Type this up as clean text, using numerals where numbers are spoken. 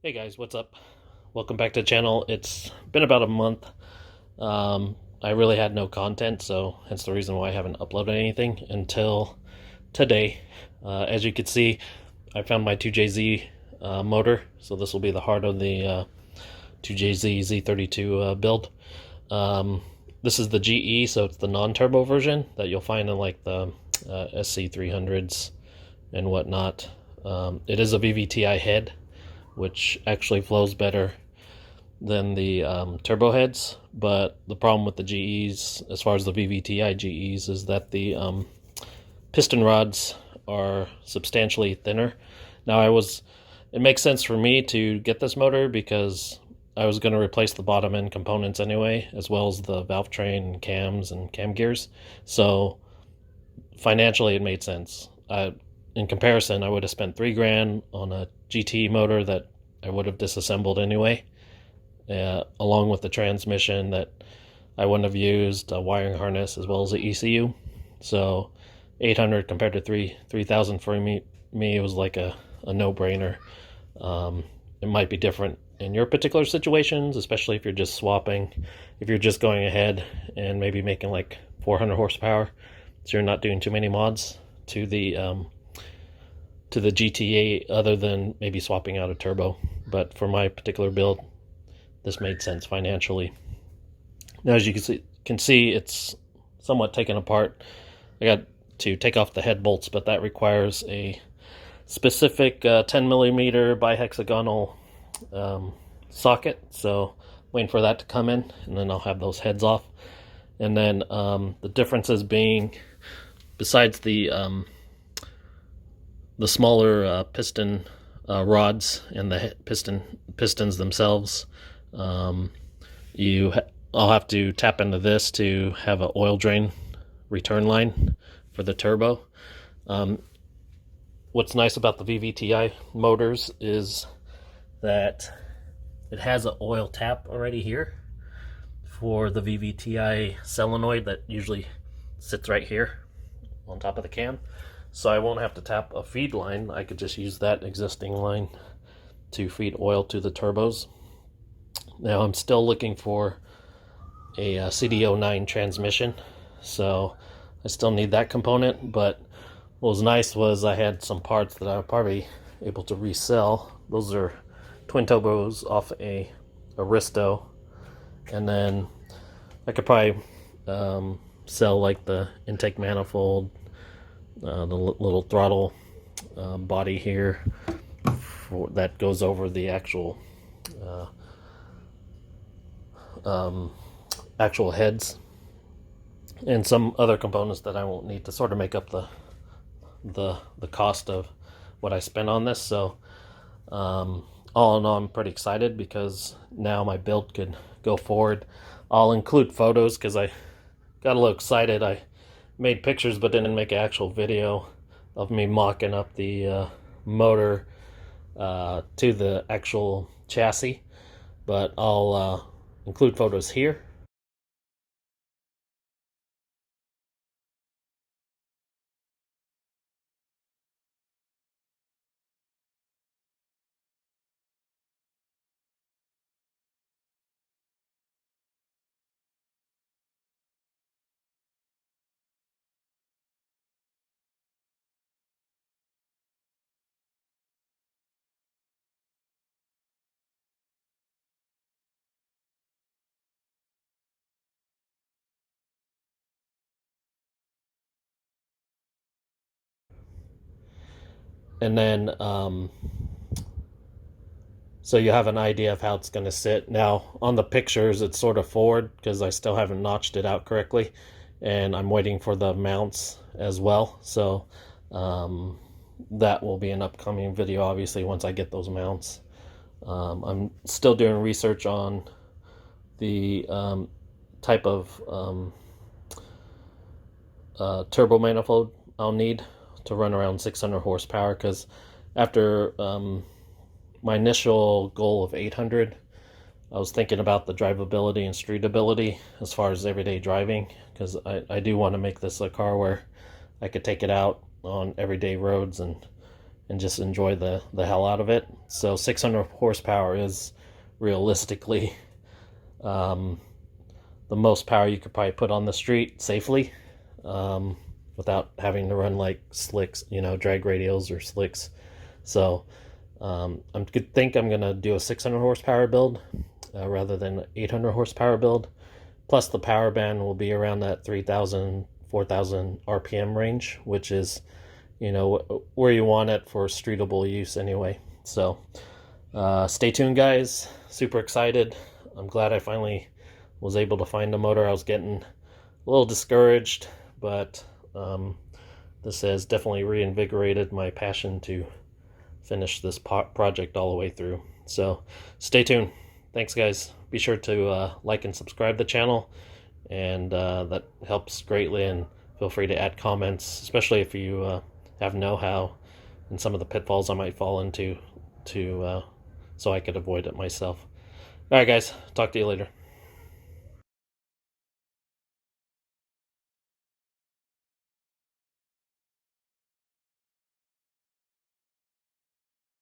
Hey guys, what's up? Welcome back to the channel. It's been about a month. I really had no content, so hence the reason why I haven't uploaded anything until today. As you can see, I found my 2JZ motor, so this will be the heart of the 2JZ Z32 build. This is the GE, so it's the non-turbo version that you'll find in like the SC300s and whatnot. It is a VVTi head, which actually flows better than the turbo heads. But the problem with the GEs, as far as the VVTi GEs, is that the piston rods are substantially thinner. Now, it makes sense for me to get this motor because I was going to replace the bottom end components anyway, as well as the valve train, cams, and cam gears. So financially, it made sense. In comparison, I would have spent $3,000 on a GT motor that I would have disassembled anyway, along with the transmission that I wouldn't have used, a wiring harness, as well as the ECU. So 800 compared to 3,000 for me, it was like a no-brainer. It might be different in your particular situations, especially if you're just swapping, if you're just going ahead and maybe making like 400 horsepower, so you're not doing too many mods to the GTA other than maybe swapping out a turbo. But for my particular build, this made sense financially. Now, as you can see, it's somewhat taken apart. I got to take off the head bolts, but that requires a specific 10 millimeter bihexagonal socket. So waiting for that to come in, and then I'll have those heads off. And then the differences being, besides the smaller piston rods and the pistons themselves, I'll have to tap into this to have an oil drain return line for the turbo. What's nice about the VVTi motors is that it has an oil tap already here for the VVTi solenoid that usually sits right here on top of the cam. So I won't have to tap a feed line. I could just use that existing line to feed oil to the turbos. Now I'm still looking for a CD09 transmission, so I still need that component. But what was nice was I had some parts that I was probably able to resell. Those are twin turbos off a Aristo, and then I could probably sell like the intake manifold, the little throttle body here that goes over the actual actual heads, and some other components that I won't need to sort of make up the cost of what I spent on this. So all in all, I'm pretty excited because now my build could go forward. I'll include photos because I got a little excited. I made pictures but didn't make an actual video of me mocking up the motor to the actual chassis, but I'll include photos here. And then so you have an idea of how it's going to sit. Now on the pictures it's sort of forward because I still haven't notched it out correctly, and I'm waiting for the mounts as well. So that will be an upcoming video, obviously, once I get those mounts. I'm still doing research on the type of turbo manifold I'll need to run around 600 horsepower, because after my initial goal of 800, I was thinking about the drivability and streetability as far as everyday driving, because I do want to make this a car where I could take it out on everyday roads and and just enjoy the hell out of it. So 600 horsepower is realistically the most power you could probably put on the street safely, without having to run like slicks, drag radials or slicks. So I think I'm gonna do a 600 horsepower build rather than 800 horsepower build. Plus the power band will be around that 3,000, 4,000 RPM range, which is, where you want it for streetable use anyway. So stay tuned, guys. Super excited. I'm glad I finally was able to find a motor. I was getting a little discouraged, but this has definitely reinvigorated my passion to finish this project all the way through. So stay tuned. Thanks, guys. Be sure to like and subscribe to the channel, and that helps greatly. And feel free to add comments, especially if you have know-how and some of the pitfalls I might fall into, so I could avoid it myself. All right, guys. Talk to you later.